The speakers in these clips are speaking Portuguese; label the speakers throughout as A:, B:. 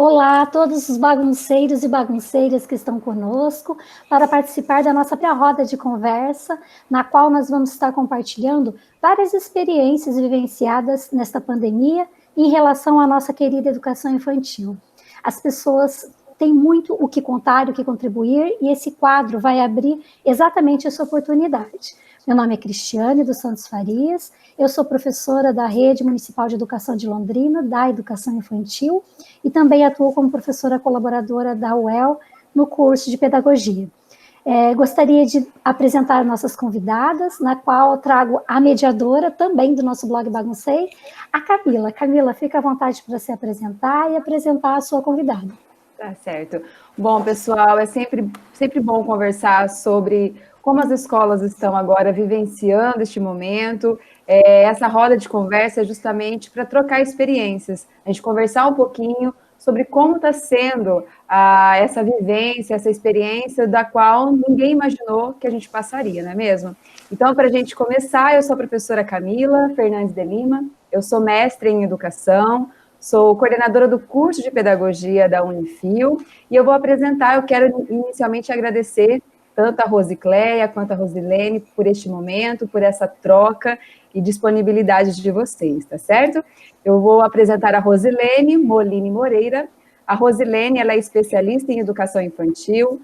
A: Olá a todos os bagunceiros e bagunceiras que estão conosco para participar da nossa primeira roda de conversa, na qual nós vamos estar compartilhando várias experiências vivenciadas nesta pandemia em relação à nossa querida educação infantil. As pessoas têm muito o que contar, o que contribuir, e esse quadro vai abrir exatamente essa oportunidade. Meu nome é Cristiane dos Santos Farias, eu sou professora da Rede Municipal de Educação de Londrina, da Educação Infantil, e também atuo como professora colaboradora da UEL no curso de Pedagogia. Gostaria de apresentar nossas convidadas, na qual trago a mediadora também do nosso blog Baguncei, a Camila. Camila, fica à vontade para se apresentar e apresentar a sua convidada.
B: Tá certo. Bom, pessoal, é sempre bom conversar sobre como as escolas estão agora vivenciando este momento. Essa roda de conversa é justamente para trocar experiências, a gente conversar um pouquinho sobre como está sendo essa vivência, essa experiência da qual ninguém imaginou que a gente passaria, não é mesmo? Então, para a gente começar, eu sou a professora Camila Fernandes de Lima, eu sou mestre em educação, sou coordenadora do curso de pedagogia da Unifil, e eu quero inicialmente agradecer tanto a Rosicléia quanto a Rosilene por este momento, por essa troca e disponibilidade de vocês, tá certo? Eu vou apresentar a Rosilene Molini Moreira. A Rosilene, ela é especialista em educação infantil,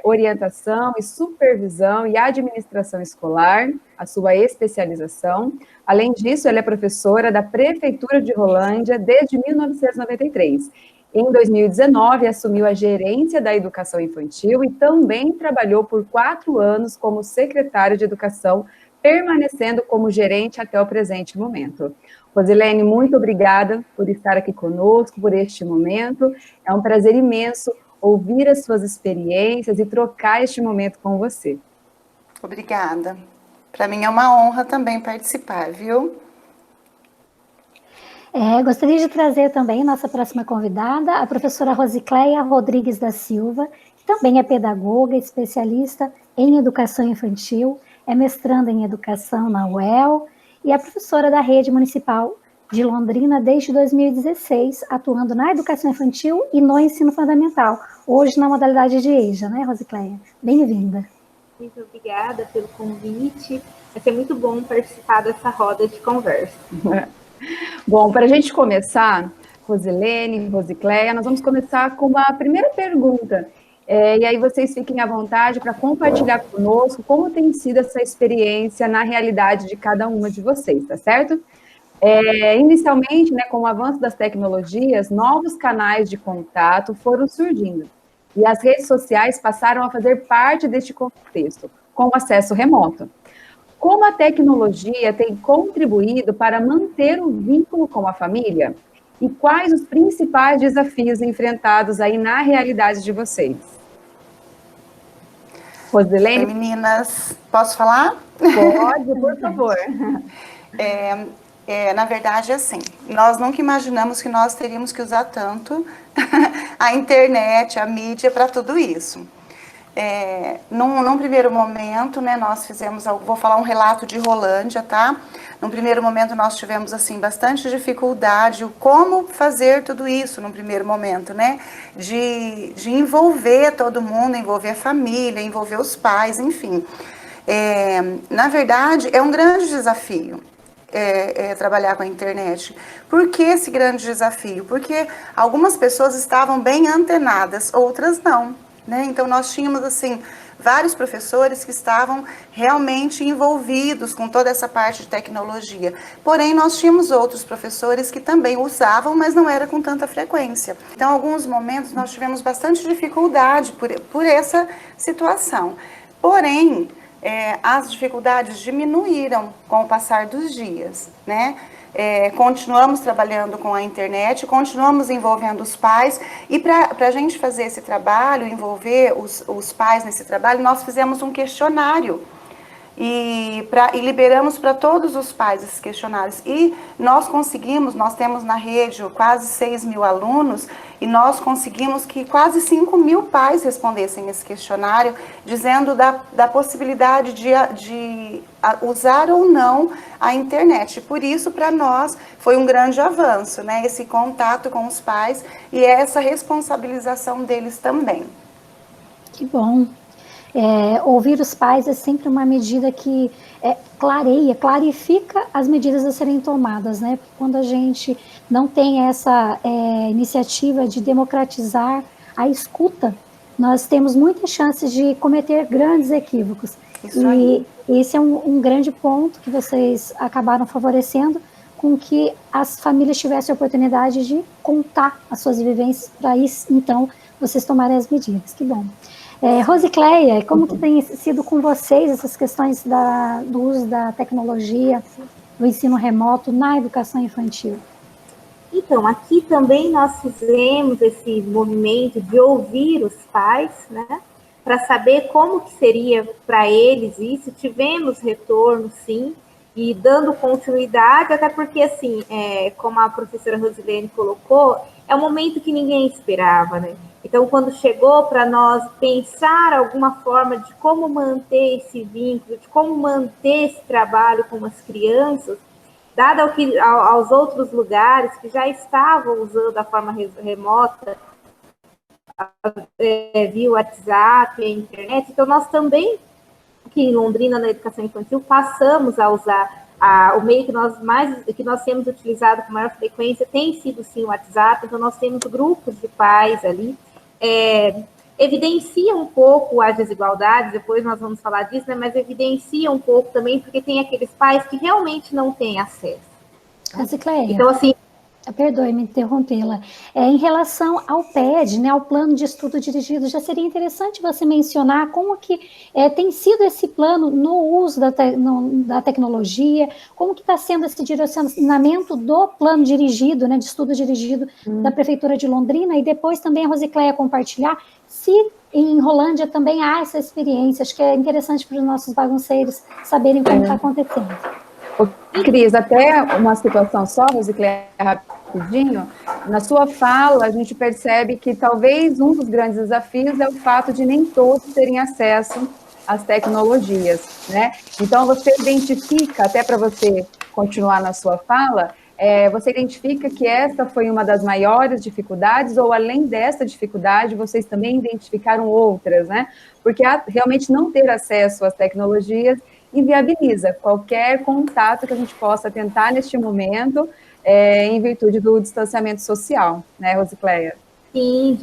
B: orientação e supervisão e administração escolar, a sua especialização. Além disso, ela é professora da Prefeitura de Rolândia desde 1993. Em 2019, assumiu a gerência da educação infantil e também trabalhou por 4 anos como secretária de educação, permanecendo como gerente até o presente momento. Rosilene, muito obrigada por estar aqui conosco, por este momento. É um prazer imenso ouvir as suas experiências e trocar este momento com você.
C: Obrigada. Para mim é uma honra também participar, viu?
A: Gostaria de trazer também nossa próxima convidada, a professora Rosicléia Rodrigues da Silva, que também é pedagoga, especialista em educação infantil, é mestranda em educação na UEL e é professora da Rede Municipal de Londrina desde 2016, atuando na educação infantil e no ensino fundamental, hoje na modalidade de EJA, né, Rosicléia? Bem-vinda.
D: Muito obrigada pelo convite, vai ser muito bom participar dessa roda de conversa.
B: Bom, para a gente começar, Rosilene, Rosicléia, nós vamos começar com uma primeira pergunta. E aí vocês fiquem à vontade para compartilhar conosco como tem sido essa experiência na realidade de cada uma de vocês, tá certo? Inicialmente, né, com o avanço das tecnologias, novos canais de contato foram surgindo. E as redes sociais passaram a fazer parte deste contexto, com acesso remoto. Como a tecnologia tem contribuído para manter o vínculo com a família? E quais os principais desafios enfrentados aí na realidade de vocês? Rosilene?
C: Meninas, posso falar?
B: Pode, por favor.
C: Na verdade, assim, nós nunca imaginamos que nós teríamos que usar tanto a internet, a mídia para tudo isso. Num primeiro momento, né, nós fizemos, vou falar um relato de Rolândia, tá? Num primeiro momento nós tivemos, assim, bastante dificuldade, como fazer tudo isso num primeiro momento, né? De envolver todo mundo, envolver a família, envolver os pais, enfim. Na verdade, é um grande desafio. Trabalhar com a internet. Por que esse grande desafio? Porque algumas pessoas estavam bem antenadas, outras não. Né? Então, nós tínhamos, assim, vários professores que estavam realmente envolvidos com toda essa parte de tecnologia. Porém, nós tínhamos outros professores que também usavam, mas não era com tanta frequência. Então, em alguns momentos, nós tivemos bastante dificuldade por essa situação. Porém, as dificuldades diminuíram com o passar dos dias, né? Continuamos trabalhando com a internet, continuamos envolvendo os pais, e para a gente fazer esse trabalho, envolver os pais nesse trabalho, nós fizemos um questionário e liberamos para todos os pais esses questionários. E nós temos na rede quase 6 mil alunos, e nós conseguimos que quase 5 mil pais respondessem esse questionário, dizendo da possibilidade de usar ou não a internet. Por isso, para nós, foi um grande avanço, né? Esse contato com os pais e essa responsabilização deles também.
A: Que bom. Ouvir os pais é sempre uma medida que clarifica as medidas a serem tomadas, né? Porque quando a gente não tem essa iniciativa de democratizar a escuta, nós temos muitas chances de cometer grandes equívocos. E esse é um grande ponto que vocês acabaram favorecendo, com que as famílias tivessem a oportunidade de contar as suas vivências, para isso, então, vocês tomarem as medidas. Que bom. Rosicléia, como que tem sido com vocês essas questões do uso da tecnologia, do ensino remoto na educação infantil?
D: Então, aqui também nós fizemos esse movimento de ouvir os pais, né, para saber como que seria para eles isso. Tivemos retorno, sim, e dando continuidade, até porque, assim, como a professora Rosilene colocou, é um momento que ninguém esperava, né? Então, quando chegou para nós pensar alguma forma de como manter esse vínculo, de como manter esse trabalho com as crianças, dado aos outros lugares que já estavam usando a forma remota, via WhatsApp, a internet, então nós também, aqui em Londrina, na educação infantil, passamos a usar o meio que nós temos utilizado com maior frequência tem sido, sim, o WhatsApp. Então, nós temos grupos de pais ali, evidencia um pouco as desigualdades, depois nós vamos falar disso, né, mas evidencia um pouco também, porque tem aqueles pais que realmente não têm acesso.
A: Rosicléia,
D: então, assim,
A: perdoe-me interrompê-la. Em relação ao PED, né, ao plano de estudo dirigido, já seria interessante você mencionar como que tem sido esse plano no uso da tecnologia, como que está sendo esse direcionamento do plano dirigido, né, de estudo dirigido da Prefeitura de Londrina, e depois também a Rosicléia compartilhar se em Rolândia também há essa experiência. Acho que é interessante para os nossos bagunceiros saberem como está acontecendo.
B: Cris, até uma situação só, Rosicléia, rapidinho, na sua fala a gente percebe que talvez um dos grandes desafios é o fato de nem todos terem acesso às tecnologias, né? Então você identifica, até para você continuar na sua fala, você identifica que essa foi uma das maiores dificuldades, ou além dessa dificuldade, vocês também identificaram outras, né? Porque realmente não ter acesso às tecnologias inviabiliza qualquer contato que a gente possa tentar neste momento, em virtude do distanciamento social, né, Rosicléia?
D: Sim,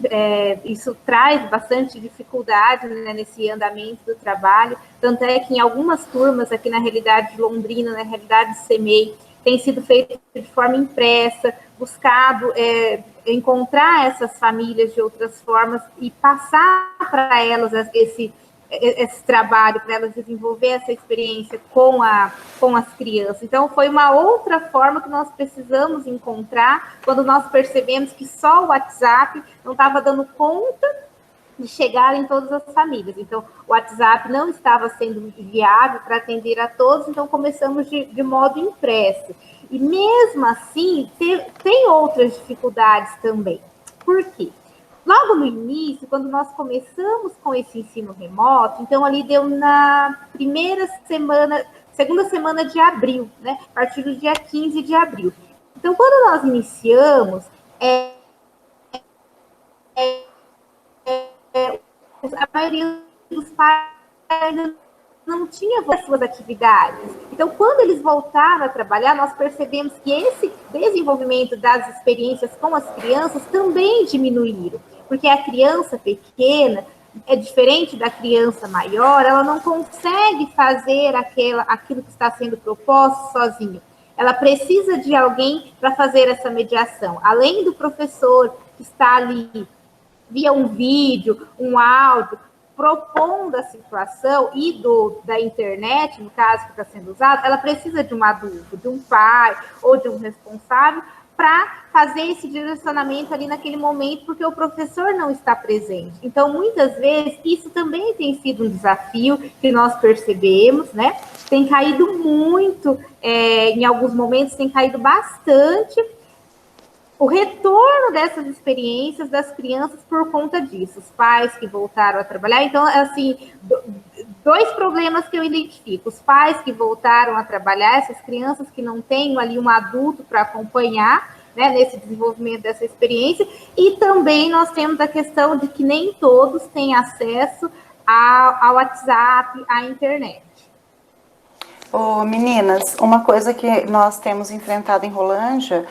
D: isso traz bastante dificuldade, né, nesse andamento do trabalho, tanto é que em algumas turmas aqui na realidade de Londrina, na realidade de CEMEI, tem sido feito de forma impressa, buscado encontrar essas famílias de outras formas e passar para elas esse trabalho, para elas desenvolver essa experiência com as crianças. Então, foi uma outra forma que nós precisamos encontrar quando nós percebemos que só o WhatsApp não estava dando conta de chegar em todas as famílias. Então, o WhatsApp não estava sendo viável para atender a todos, então começamos de modo impresso. E mesmo assim, tem outras dificuldades também. Por quê? Logo no início, quando nós começamos com esse ensino remoto, então ali deu na segunda semana de abril, né? A partir do dia 15 de abril. Então, quando nós iniciamos, a maioria dos pais não tinha suas atividades. Então, quando eles voltaram a trabalhar, nós percebemos que esse desenvolvimento das experiências com as crianças também diminuíram, porque a criança pequena é diferente da criança maior, ela não consegue fazer aquilo que está sendo proposto sozinho. Ela precisa de alguém para fazer essa mediação. Além do professor que está ali via um vídeo, um áudio, propondo a situação e da internet, no caso que está sendo usado, ela precisa de um adulto, de um pai ou de um responsável para fazer esse direcionamento ali naquele momento, porque o professor não está presente. Então, muitas vezes, isso também tem sido um desafio que nós percebemos, né? Tem caído muito, em alguns momentos tem caído bastante o retorno dessas experiências das crianças por conta disso. Os pais que voltaram a trabalhar. Então, assim, dois problemas que eu identifico. Os pais que voltaram a trabalhar, essas crianças que não têm ali um adulto para acompanhar, né, nesse desenvolvimento dessa experiência. E também nós temos a questão de que nem todos têm acesso ao WhatsApp, à internet.
C: Ô, meninas, uma coisa que nós temos enfrentado em Rolândia,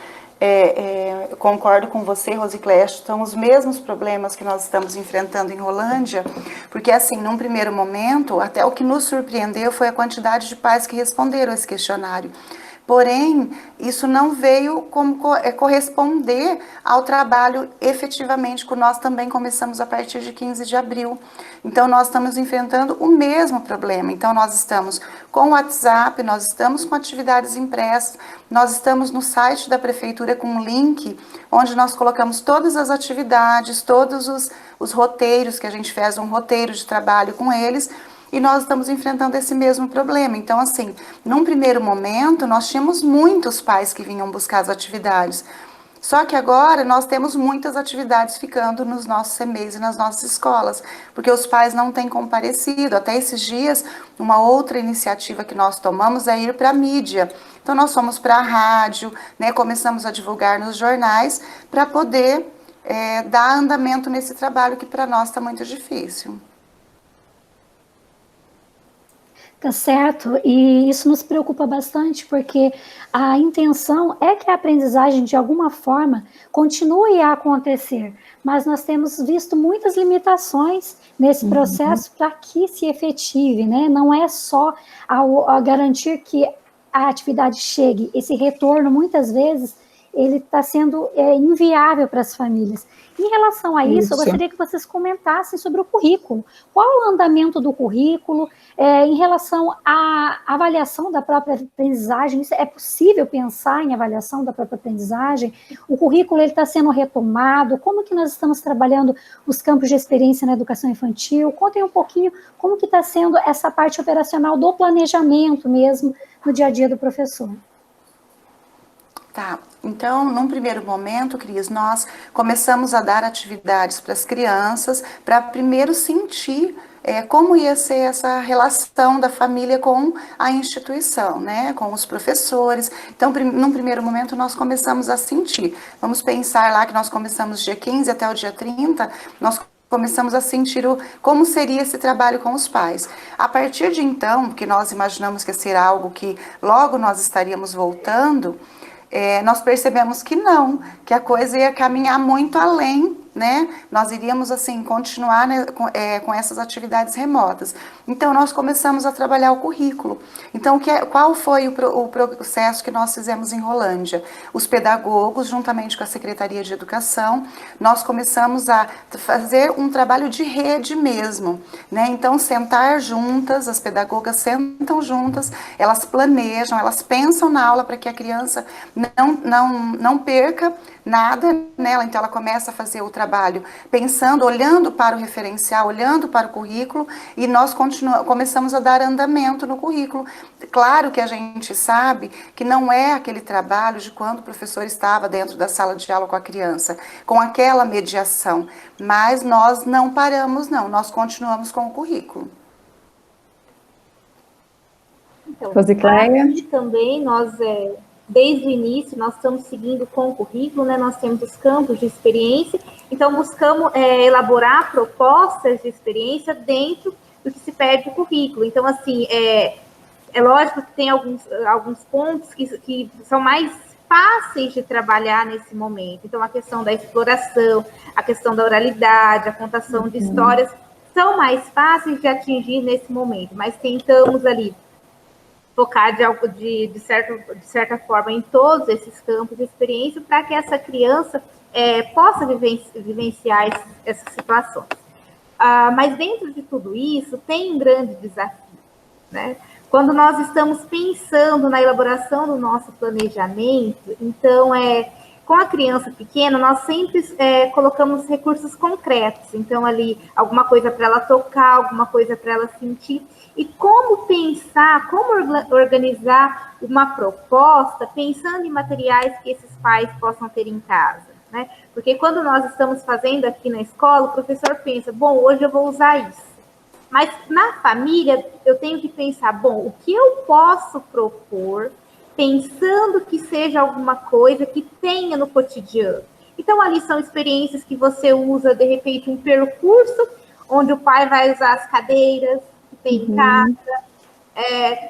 C: eu concordo com você, Rosicleste, são os mesmos problemas que nós estamos enfrentando em Rolândia, porque assim, num primeiro momento, até o que nos surpreendeu foi a quantidade de pais que responderam esse questionário. Porém, isso não veio como corresponder ao trabalho efetivamente que nós também começamos a partir de 15 de abril. Então, nós estamos enfrentando o mesmo problema. Então, nós estamos com o WhatsApp, nós estamos com atividades impressas, nós estamos no site da Prefeitura com um link, onde nós colocamos todas as atividades, todos os roteiros, que a gente fez um roteiro de trabalho com eles, e nós estamos enfrentando esse mesmo problema. Então, assim, num primeiro momento, nós tínhamos muitos pais que vinham buscar as atividades. Só que agora nós temos muitas atividades ficando nos nossos CMEs e nas nossas escolas, porque os pais não têm comparecido. Até esses dias, uma outra iniciativa que nós tomamos é ir para a mídia. Então, nós fomos para a rádio, né, começamos a divulgar nos jornais, para poder dar andamento nesse trabalho que para nós está muito difícil.
A: Tá certo, e isso nos preocupa bastante, porque a intenção é que a aprendizagem, de alguma forma, continue a acontecer, mas nós temos visto muitas limitações nesse processo para que se efetive, né? Não é só a garantir que a atividade chegue, esse retorno, muitas vezes, ele está sendo inviável para as famílias. Em relação a isso, eu gostaria que vocês comentassem sobre o currículo. Qual é o andamento do currículo em relação à avaliação da própria aprendizagem? É possível pensar em avaliação da própria aprendizagem? O currículo está sendo retomado? Como que nós estamos trabalhando os campos de experiência na educação infantil? Contem um pouquinho como que está sendo essa parte operacional do planejamento mesmo no dia a dia do professor.
C: Tá, então, num primeiro momento, Cris, nós começamos a dar atividades para as crianças, para primeiro sentir como ia ser essa relação da família com a instituição, né, com os professores. Então, num primeiro momento, nós começamos a sentir. Vamos pensar lá que nós começamos dia 15 até o dia 30, nós começamos a sentir como seria esse trabalho com os pais. A partir de então, que nós imaginamos que ia ser algo que logo nós estaríamos voltando, nós percebemos que não, que a coisa ia caminhar muito além, né? Nós iríamos, assim, continuar, né, com essas atividades remotas. Então, nós começamos a trabalhar o currículo. Então, qual foi o processo que nós fizemos em Rolândia? Os pedagogos, juntamente com a Secretaria de Educação, nós começamos a fazer um trabalho de rede mesmo, né? Então, sentar juntas, as pedagogas sentam juntas, elas planejam, elas pensam na aula para que a criança não perca nada nela. Então, ela começa a fazer o trabalho pensando, olhando para o referencial, olhando para o currículo, e nós começamos a dar andamento no currículo. Claro que a gente sabe que não é aquele trabalho de quando o professor estava dentro da sala de aula com a criança, com aquela mediação, mas nós não paramos, não, nós continuamos com o currículo.
D: Então,
B: Rosicléia?
D: aqui também nós... Desde o início, nós estamos seguindo com o currículo, né? Nós temos os campos de experiência, então buscamos elaborar propostas de experiência dentro do que se pede o currículo. Então, assim, é lógico que tem alguns pontos que são mais fáceis de trabalhar nesse momento. Então, a questão da exploração, a questão da oralidade, a contação de histórias, são mais fáceis de atingir nesse momento, mas tentamos ali focar de certa forma em todos esses campos de experiência para que essa criança possa vivenciar essas situações. Mas dentro de tudo isso tem um grande desafio, né? Quando nós estamos pensando na elaboração do nosso planejamento, então com a criança pequena, nós sempre colocamos recursos concretos. Então, ali, alguma coisa para ela tocar, alguma coisa para ela sentir. E como pensar, como organizar uma proposta pensando em materiais que esses pais possam ter em casa, né? Porque quando nós estamos fazendo aqui na escola, o professor pensa, bom, hoje eu vou usar isso. Mas na família, eu tenho que pensar, bom, o que eu posso propor pensando que seja alguma coisa que tenha no cotidiano. Então, ali são experiências que você usa, de repente, um percurso onde o pai vai usar as cadeiras que tem em casa,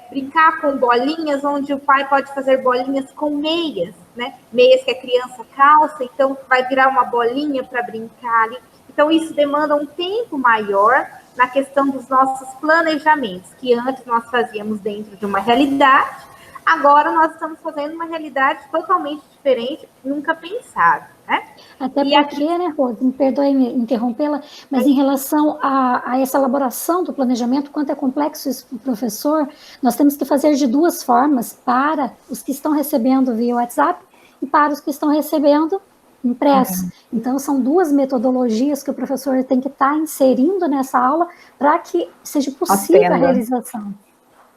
D: brincar com bolinhas, onde o pai pode fazer bolinhas com meias, né? Meias que a criança calça, então vai virar uma bolinha para brincar ali. Então, isso demanda um tempo maior na questão dos nossos planejamentos, que antes nós fazíamos dentro de uma realidade, agora nós estamos fazendo uma realidade totalmente diferente, nunca pensada, né?
A: Até porque, né, Rose, me perdoe me interrompê-la, mas em relação a essa elaboração do planejamento, quanto é complexo isso para o professor, nós temos que fazer de duas formas, para os que estão recebendo via WhatsApp e para os que estão recebendo impresso. Então, são duas metodologias que o professor tem que estar inserindo nessa aula para que seja possível a realização.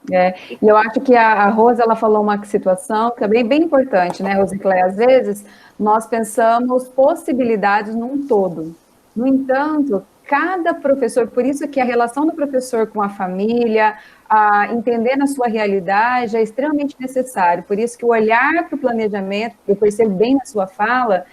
B: E eu acho que a Rosa, ela falou uma situação que é bem importante, né, Rosicléia? Às vezes, nós pensamos possibilidades num todo. No entanto, cada professor, por isso que a relação do professor com a família, entender a sua realidade é extremamente necessário. Por isso que o olhar para o planejamento, eu percebo bem na sua fala,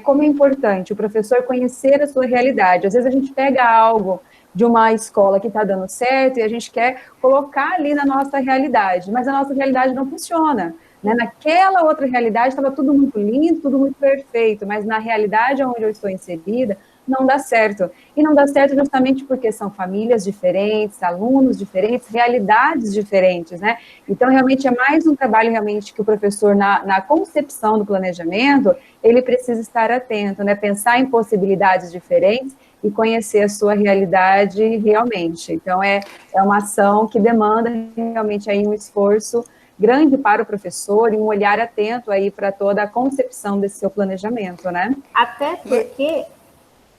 B: como é importante o professor conhecer a sua realidade. Às vezes a gente pega algo de uma escola que está dando certo e a gente quer colocar ali na nossa realidade, mas a nossa realidade não funciona, né? Naquela outra realidade estava tudo muito lindo, tudo muito perfeito, mas na realidade onde eu estou inserida, não dá certo. E não dá certo justamente porque são famílias diferentes, alunos diferentes, realidades diferentes, né? Então, realmente, é mais um trabalho realmente que o professor, na concepção do planejamento, ele precisa estar atento, né? Pensar em possibilidades diferentes e conhecer a sua realidade realmente. Então, é uma ação que demanda realmente aí um esforço grande para o professor e um olhar atento aí para toda a concepção desse seu planejamento, né?
D: Até porque,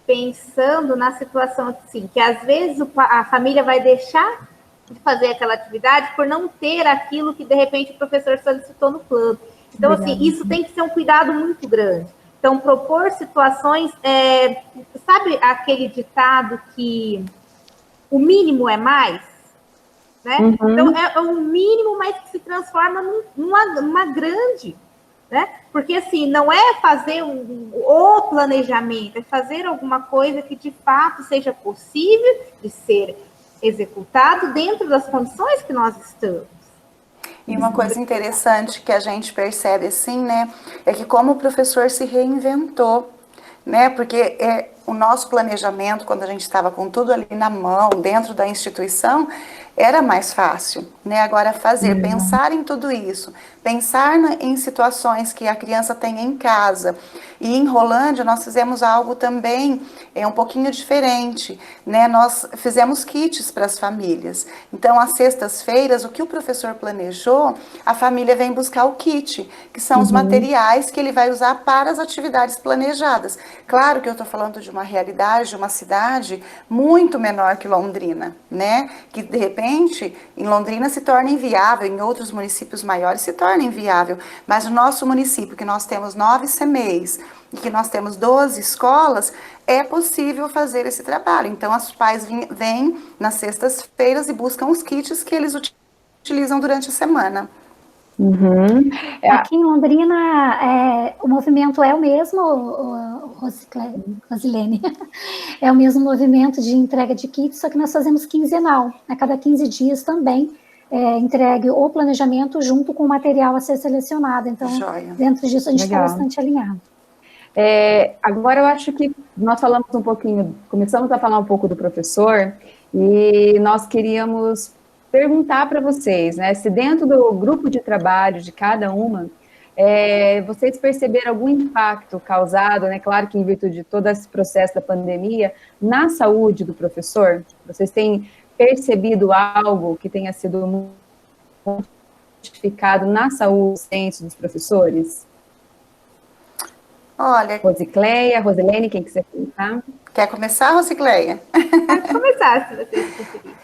D: pensando na situação assim, que às vezes a família vai deixar de fazer aquela atividade por não ter aquilo que, de repente, o professor solicitou no plano. Então, assim, isso tem que ser um cuidado muito grande. Então, propor situações, sabe aquele ditado que o mínimo é mais? Né? Então, é um mínimo, mas que se transforma numa grande, né? Porque, assim, não é fazer o planejamento, é fazer alguma coisa que, de fato, seja possível de ser executado dentro das condições que nós estamos.
C: E uma coisa interessante que a gente percebe, assim, né, é que como o professor se reinventou, né, porque o nosso planejamento, quando a gente estava com tudo ali na mão, dentro da instituição, era mais fácil, né? Agora pensar em tudo isso, pensar em situações que a criança tem em casa. E em Rolândia nós fizemos algo também um pouquinho diferente, né? Nós fizemos kits para as famílias. Então, às sextas-feiras, o que o professor planejou, a família vem buscar o kit, que são os materiais que ele vai usar para as atividades planejadas. Claro que eu estou falando de uma realidade, de uma cidade muito menor que Londrina, né? Que de repente em Londrina se torna inviável, em outros municípios maiores se torna inviável, mas no nosso município, que nós temos 9 CMEs e que nós temos 12 escolas, é possível fazer esse trabalho. Então, os pais vêm nas sextas-feiras e buscam os kits que eles utilizam durante a semana.
A: Aqui em Londrina, o movimento é o mesmo, Rosilene, é o mesmo movimento de entrega de kits, só que nós fazemos quinzenal, a cada 15 dias também entregue o planejamento junto com o material a ser selecionado, então dentro disso a gente está bastante alinhado.
B: Agora eu acho que nós falamos um pouquinho, começamos a falar um pouco do professor, e nós queríamos perguntar para vocês, né, se dentro do grupo de trabalho de cada uma, vocês perceberam algum impacto causado, né, claro que em virtude de todo esse processo da pandemia, na saúde do professor? Vocês têm percebido algo que tenha sido modificado na saúde dos professores?
C: Olha,
B: Rosicléia, Rosilene, quem quiser começar?
C: quer começar, Rosicléia?
D: Pode começar, se você preferir.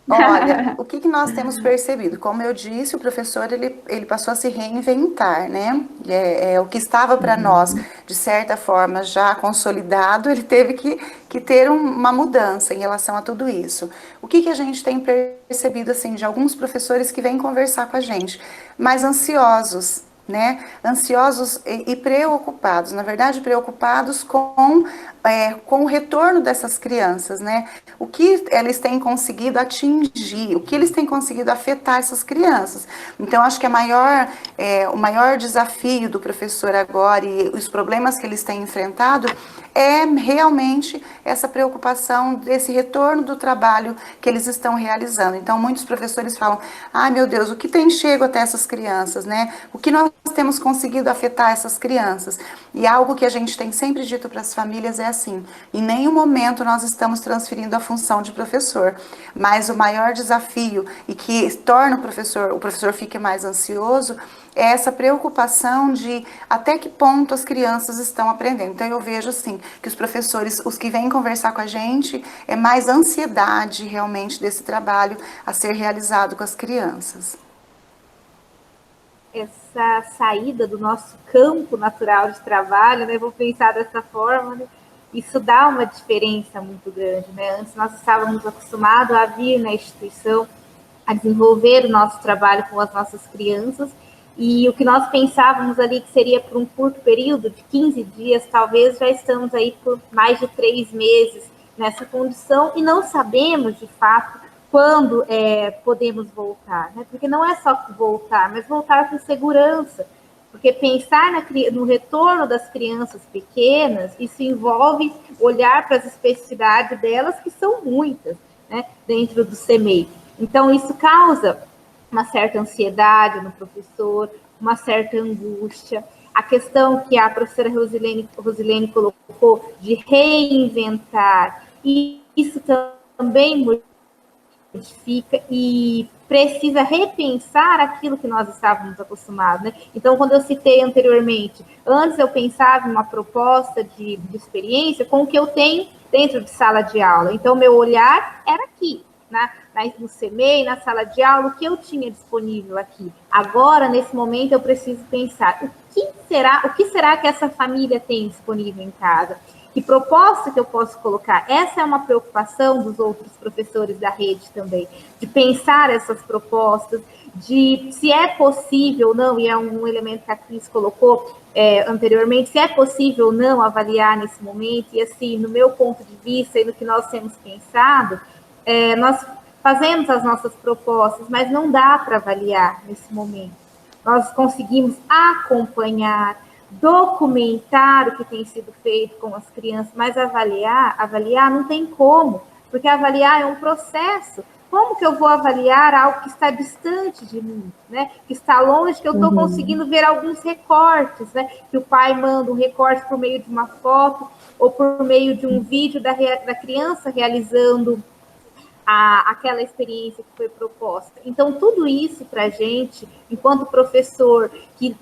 C: Olha, o que nós temos percebido? Como eu disse, o professor ele passou a se reinventar, né? O que estava para nós, de certa forma, já consolidado, ele teve que ter uma mudança em relação a tudo isso. O que a gente tem percebido, assim, de alguns professores que vêm conversar com a gente, mais ansiosos, né? Ansiosos e preocupados, na verdade, preocupados com o retorno dessas crianças, né? O que eles têm conseguido atingir, o que eles têm conseguido afetar essas crianças. Então, acho que o maior desafio do professor agora e os problemas que eles têm enfrentado é realmente essa preocupação desse retorno do trabalho que eles estão realizando. Então, muitos professores falam, ai meu Deus, o que tem chego até essas crianças, né? O que nós temos conseguido afetar essas crianças? E algo que a gente tem sempre dito para as famílias é assim, em nenhum momento nós estamos transferindo a função de professor, mas o maior desafio e que torna o professor fica mais ansioso, é essa preocupação de até que ponto as crianças estão aprendendo. Então eu vejo assim, que os professores, os que vêm conversar com a gente, é mais ansiedade realmente desse trabalho a ser realizado com as crianças.
D: Essa saída do nosso campo natural de trabalho, né? Vou pensar dessa forma, né? Isso dá uma diferença muito grande, né? Antes nós estávamos acostumados a vir na instituição, a desenvolver o nosso trabalho com as nossas crianças, e o que nós pensávamos ali que seria por um curto período, de 15 dias, talvez já estamos aí por mais de 3 meses nessa condição, e não sabemos, de fato, quando podemos voltar, né? Porque não é só voltar, mas voltar com segurança, porque pensar no retorno das crianças pequenas, isso envolve olhar para as especificidades delas, que são muitas, né, dentro do CMEI. Então, isso causa uma certa ansiedade no professor, uma certa angústia. A questão que a professora Rosilene colocou de reinventar, e isso também modifica e precisa repensar aquilo que nós estávamos acostumados, né? Então, quando eu citei anteriormente, antes eu pensava em uma proposta de experiência com o que eu tenho dentro de sala de aula. Então, meu olhar era aqui, né? No CMEI, na sala de aula, o que eu tinha disponível aqui. Agora, nesse momento, eu preciso pensar o que será que essa família tem disponível em casa? Que proposta que eu posso colocar? Essa é uma preocupação dos outros professores da rede também, de pensar essas propostas, de se é possível ou não, e é um elemento que a Cris colocou anteriormente, se é possível ou não avaliar nesse momento, e assim, no meu ponto de vista e no que nós temos pensado, nós fazemos as nossas propostas, mas não dá para avaliar nesse momento. Nós conseguimos acompanhar, documentar o que tem sido feito com as crianças, mas avaliar não tem como, porque avaliar é um processo. Como que eu vou avaliar algo que está distante de mim, né? Que está longe, que eu estou conseguindo ver alguns recortes, né? Que o pai manda um recorte por meio de uma foto ou por meio de um vídeo da criança realizando aquela experiência que foi proposta. Então, tudo isso para a gente, enquanto professor que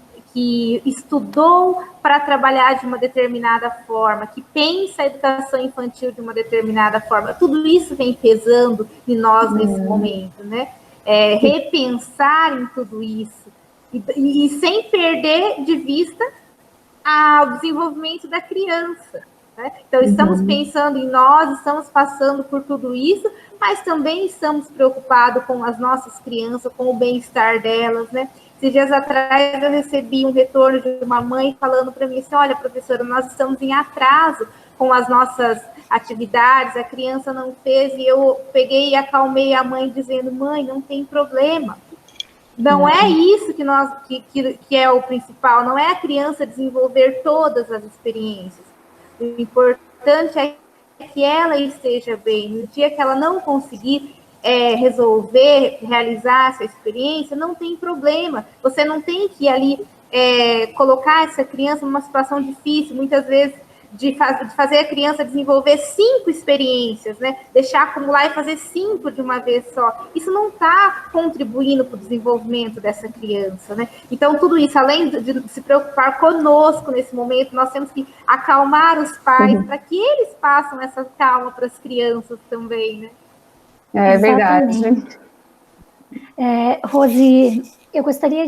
D: estudou para trabalhar de uma determinada forma, que pensa a educação infantil de uma determinada forma, tudo isso vem pesando em nós nesse momento, né? Repensar em tudo isso e sem perder de vista o desenvolvimento da criança. Né? Então, estamos pensando em nós, estamos passando por tudo isso, mas também estamos preocupados com as nossas crianças, com o bem-estar delas, né? Esses dias atrás eu recebi um retorno de uma mãe falando para mim assim, olha, professora, nós estamos em atraso com as nossas atividades, a criança não fez, e eu peguei e acalmei a mãe dizendo, mãe, não tem problema. Não é isso que é o principal, não é a criança desenvolver todas as experiências. O importante é que ela esteja bem. No dia que ela não conseguir resolver, realizar essa experiência, não tem problema. Você não tem que ali colocar essa criança numa situação difícil. Muitas vezes de fazer a criança desenvolver 5 experiências, né? Deixar acumular e fazer 5 de uma vez só. Isso não está contribuindo para o desenvolvimento dessa criança, né? Então, tudo isso, além de se preocupar conosco nesse momento, nós temos que acalmar os pais para que eles passem essa calma para as crianças também, né?
B: É verdade.
A: Rose, eu gostaria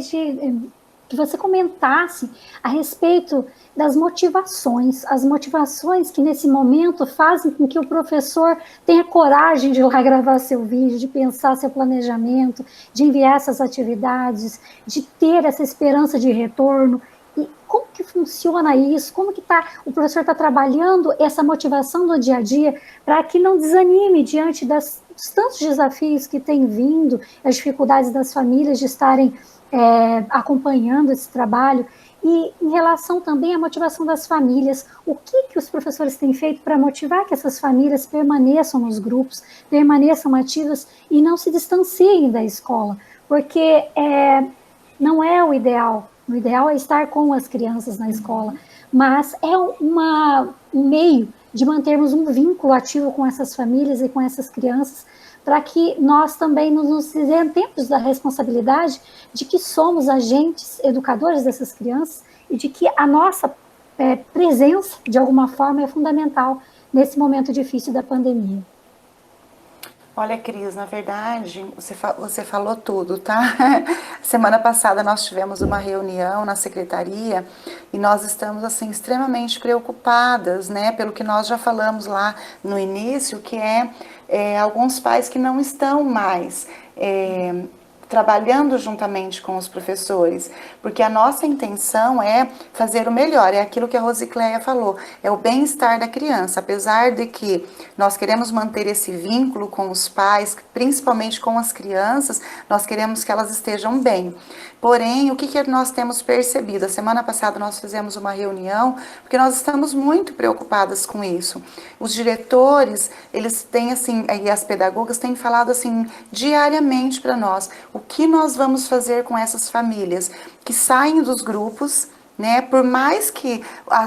A: que você comentasse a respeito das motivações, as motivações que nesse momento fazem com que o professor tenha coragem de ir lá gravar seu vídeo, de pensar seu planejamento, de enviar essas atividades, de ter essa esperança de retorno. E como que funciona isso? Como que o professor está trabalhando essa motivação no dia a dia para que não desanime diante dos tantos desafios que têm vindo, as dificuldades das famílias de estarem acompanhando esse trabalho, e em relação também à motivação das famílias, o que os professores têm feito para motivar que essas famílias permaneçam nos grupos, permaneçam ativas e não se distanciem da escola, porque não é o ideal é estar com as crianças na escola, mas é um meio de mantermos um vínculo ativo com essas famílias e com essas crianças, para que nós também nos isentemos da responsabilidade de que somos agentes educadores dessas crianças e de que a nossa presença, de alguma forma, é fundamental nesse momento difícil da pandemia.
C: Olha, Cris, na verdade, você falou tudo, tá? Semana passada nós tivemos uma reunião na secretaria e nós estamos, assim, extremamente preocupadas, né? Pelo que nós já falamos lá no início, que alguns pais que não estão mais trabalhando juntamente com os professores, porque a nossa intenção é fazer o melhor, é aquilo que a Rosicléia falou, é o bem-estar da criança, apesar de que nós queremos manter esse vínculo com os pais, principalmente com as crianças, nós queremos que elas estejam bem. Porém, o que nós temos percebido? A semana passada nós fizemos uma reunião, porque nós estamos muito preocupadas com isso. Os diretores, eles têm assim, e as pedagogas têm falado assim, diariamente para nós, o que nós vamos fazer com essas famílias que saem dos grupos, né? Por mais que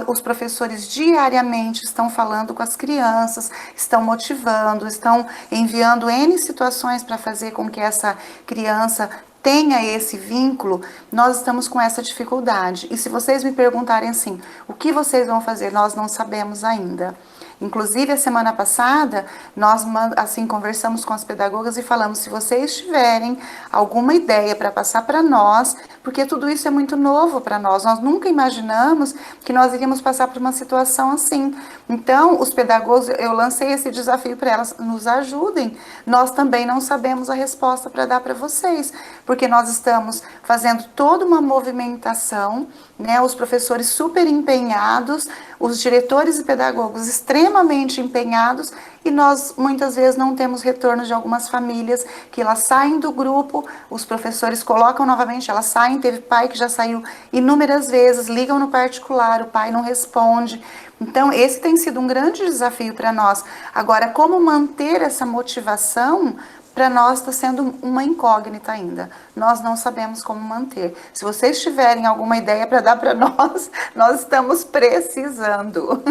C: os professores diariamente estão falando com as crianças, estão motivando, estão enviando N situações para fazer com que essa criança tenha esse vínculo, nós estamos com essa dificuldade. E se vocês me perguntarem assim, o que vocês vão fazer? Nós não sabemos ainda. Inclusive, a semana passada, nós assim conversamos com as pedagogas e falamos, se vocês tiverem alguma ideia para passar para nós, porque tudo isso é muito novo para nós nunca imaginamos que nós iríamos passar por uma situação assim. Então, os pedagogos, eu lancei esse desafio para elas, nos ajudem. Nós também não sabemos a resposta para dar para vocês, porque nós estamos fazendo toda uma movimentação, né? Os professores super empenhados, os diretores e pedagogos extremamente empenhados, e nós muitas vezes não temos retorno de algumas famílias que elas saem do grupo, os professores colocam novamente, elas saem, teve pai que já saiu inúmeras vezes, ligam no particular, o pai não responde. Então, esse tem sido um grande desafio para nós. Agora, como manter essa motivação, para nós está sendo uma incógnita ainda. Nós não sabemos como manter. Se vocês tiverem alguma ideia para dar para nós, nós estamos precisando.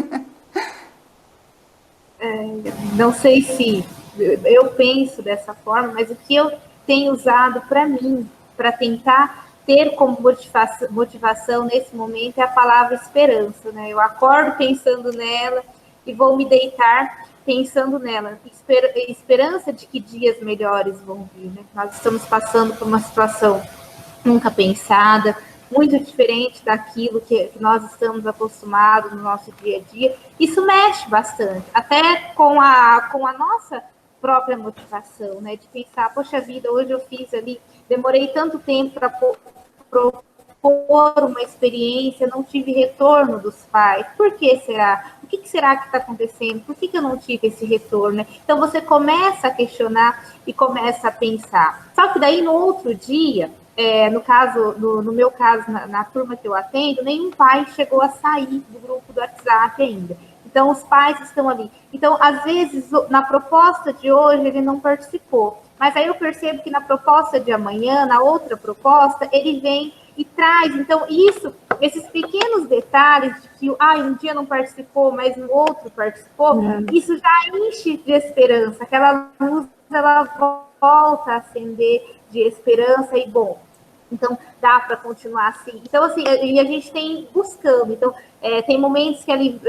D: Não sei se eu penso dessa forma, mas o que eu tenho usado para mim, para tentar ter como motivação nesse momento é a palavra esperança, né? Eu acordo pensando nela e vou me deitar pensando nela, esperança de que dias melhores vão vir, né? Nós estamos passando por uma situação nunca pensada, muito diferente daquilo que nós estamos acostumados no nosso dia a dia. Isso mexe bastante, até com a nossa própria motivação, né? De pensar, poxa vida, hoje eu fiz ali, demorei tanto tempo para propor uma experiência, não tive retorno dos pais. Por que será? O que será que está acontecendo? Por que eu não tive esse retorno? Né? Então você começa a questionar e começa a pensar. Só que daí no outro dia, no meu caso, na turma que eu atendo, nenhum pai chegou a sair do grupo do WhatsApp ainda. Então os pais estão ali. Então, às vezes, na proposta de hoje, ele não participou. Mas aí eu percebo que na proposta de amanhã, na outra proposta, ele vem e traz. Então, isso esses pequenos detalhes de que um dia não participou, mas no outro participou, isso já enche de esperança, aquela luz ela volta a acender de esperança e bom. Então, dá para continuar assim. Então, assim, e a gente tem buscando. Então, tem momentos que ali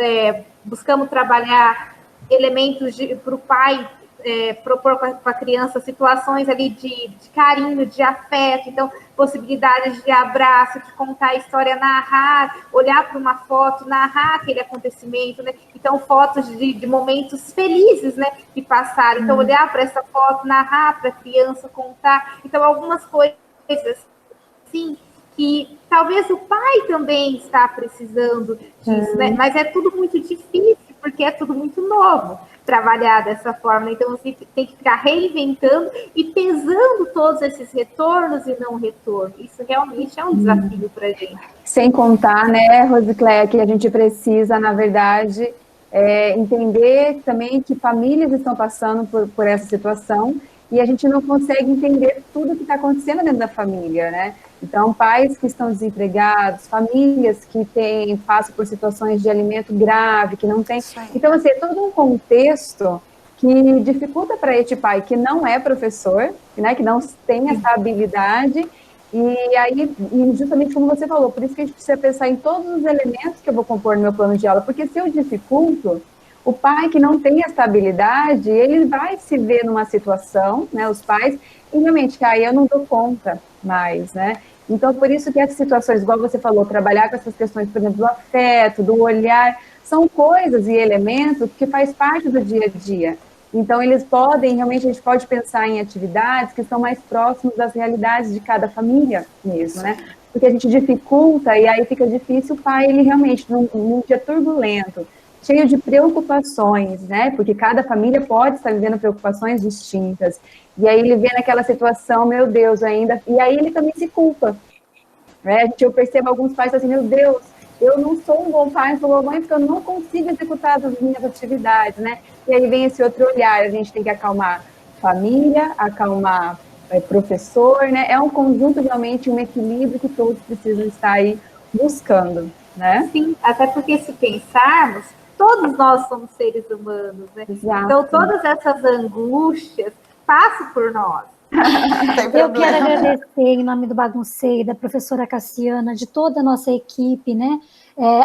D: buscamos trabalhar elementos para o pai propor para a criança situações ali de carinho, de afeto. Então, possibilidades de abraço, de contar a história, narrar, olhar para uma foto, narrar aquele acontecimento, né? Então, fotos de momentos felizes, né, que passaram. Então, olhar para essa foto, narrar para a criança, contar. Então, algumas coisas sim, que talvez o pai também está precisando disso, né? Mas é tudo muito difícil, porque é tudo muito novo trabalhar dessa forma. Então, você tem que ficar reinventando e pesando todos esses retornos e não retorno. Isso realmente é um desafio para a gente.
B: Sem contar, né, Rosicléia, que a gente precisa, na verdade, entender também que famílias estão passando por essa situação e a gente não consegue entender tudo o que está acontecendo dentro da família, né? Então, pais que estão desempregados, famílias que passam por situações de alimento grave, que não tem... Então, assim, é todo um contexto que dificulta para este pai que não é professor, né, que não tem essa habilidade, e aí, justamente como você falou, por isso que a gente precisa pensar em todos os elementos que eu vou compor no meu plano de aula, porque se eu dificulto, o pai que não tem essa habilidade, ele vai se ver numa situação, né, os pais, e realmente, aí eu não dou conta mais, né? Então, por isso que essas situações, igual você falou, trabalhar com essas questões, por exemplo, do afeto, do olhar, são coisas e elementos que faz parte do dia a dia. Então, eles podem, realmente, a gente pode pensar em atividades que estão mais próximas das realidades de cada família mesmo, né? Porque a gente dificulta e aí fica difícil o pai, ele realmente, num dia turbulento, cheio de preocupações, né? Porque cada família pode estar vivendo preocupações distintas. E aí ele vê naquela situação, meu Deus, ainda... E aí ele também se culpa, né? Eu percebo alguns pais assim, meu Deus, eu não sou um bom pai, sou uma mãe, porque eu não consigo executar as minhas atividades, né? E aí vem esse outro olhar, a gente tem que acalmar família, acalmar professor, né? É um conjunto, realmente, um equilíbrio que todos precisam estar aí buscando, né?
D: Sim, até porque se pensarmos, todos nós somos seres humanos, né?
B: Exato.
D: Então, todas essas angústias passam por nós.
A: Eu quero agradecer, em nome do Bagunceiro, da professora Cassiana, de toda a nossa equipe, né,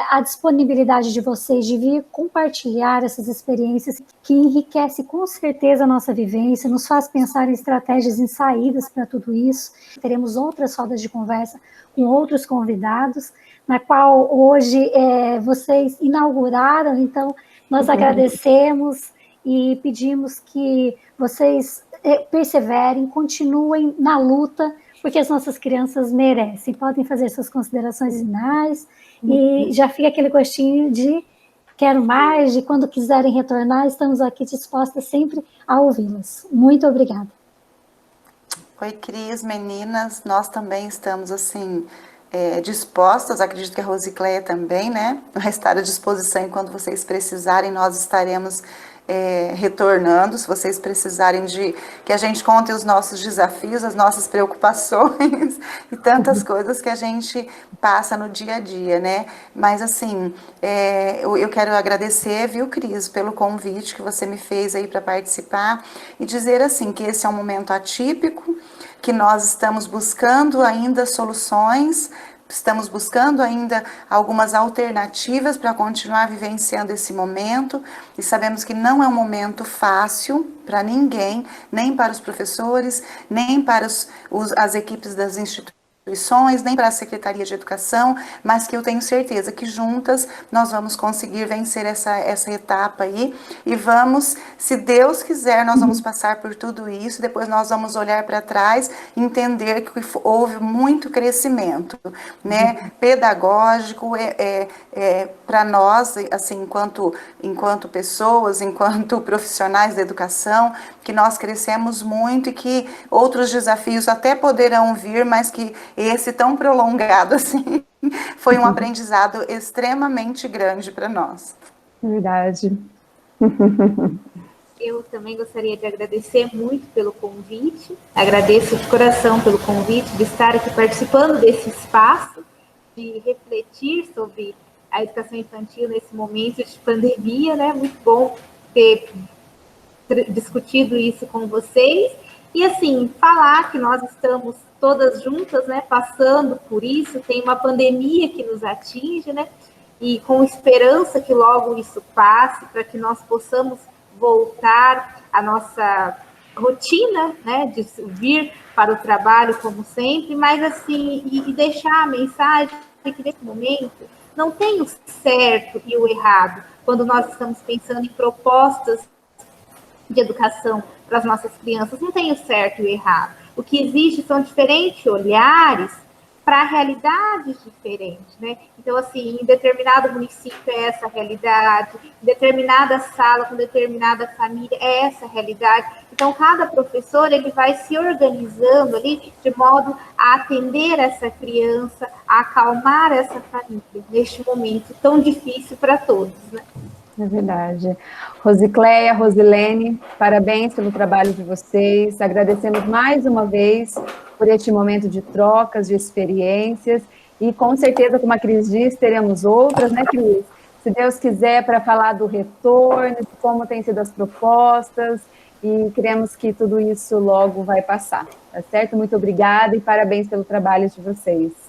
A: a disponibilidade de vocês de vir compartilhar essas experiências que enriquece com certeza a nossa vivência, nos faz pensar em estratégias, em saídas para tudo isso. Teremos outras rodas de conversa com outros convidados, na qual hoje vocês inauguraram, então nós agradecemos e pedimos que vocês perseverem, continuem na luta, porque as nossas crianças merecem. Podem fazer suas considerações finais e já fica aquele gostinho de quero mais, de quando quiserem retornar, estamos aqui dispostas sempre a ouvi-las. Muito obrigada.
C: Oi, Cris, meninas, nós também estamos, assim, dispostas, acredito que a Rosicléia também, né, vai estar à disposição enquanto vocês precisarem, nós estaremos retornando, se vocês precisarem de que a gente conte os nossos desafios, as nossas preocupações e tantas coisas que a gente passa no dia a dia, né? Mas assim, eu quero agradecer, viu, Cris, pelo convite que você me fez aí para participar e dizer assim que esse é um momento atípico, que nós estamos buscando ainda soluções. Estamos buscando ainda algumas alternativas para continuar vivenciando esse momento e sabemos que não é um momento fácil para ninguém, nem para os professores, nem para as equipes das instituições, nem para a Secretaria de Educação, mas que eu tenho certeza que juntas nós vamos conseguir vencer essa etapa aí e vamos, se Deus quiser, nós vamos passar por tudo isso, depois nós vamos olhar para trás e entender que houve muito crescimento, né, pedagógico, para nós, assim, enquanto pessoas, enquanto profissionais da educação, que nós crescemos muito e que outros desafios até poderão vir, mas que esse tão prolongado assim foi um aprendizado extremamente grande para nós.
B: Verdade.
D: Eu também gostaria de agradecer muito pelo convite, agradeço de coração pelo convite de estar aqui participando desse espaço de refletir sobre a educação infantil nesse momento de pandemia, né? Muito bom ter discutido isso com vocês. E, assim, falar que nós estamos todas juntas, né, passando por isso, tem uma pandemia que nos atinge, né, e com esperança que logo isso passe, para que nós possamos voltar à nossa rotina, né, de vir para o trabalho como sempre, mas, assim, e deixar a mensagem que nesse momento não tem o certo e o errado, quando nós estamos pensando em propostas de educação para as nossas crianças, não tem o certo e o errado. O que existe são diferentes olhares para realidades diferentes, né? Então, assim, em determinado município é essa realidade, em determinada sala, com determinada família, é essa realidade. Então, cada professor, ele vai se organizando ali de modo a atender essa criança, a acalmar essa família, neste momento tão difícil para todos, né?
B: É verdade. Rosicléia, Rosilene, parabéns pelo trabalho de vocês. Agradecemos mais uma vez por este momento de trocas, de experiências. E com certeza, como a Cris disse, teremos outras, né, Cris? Se Deus quiser, para falar do retorno, de como têm sido as propostas. E queremos que tudo isso logo vai passar. Tá certo? Muito obrigada e parabéns pelo trabalho de vocês.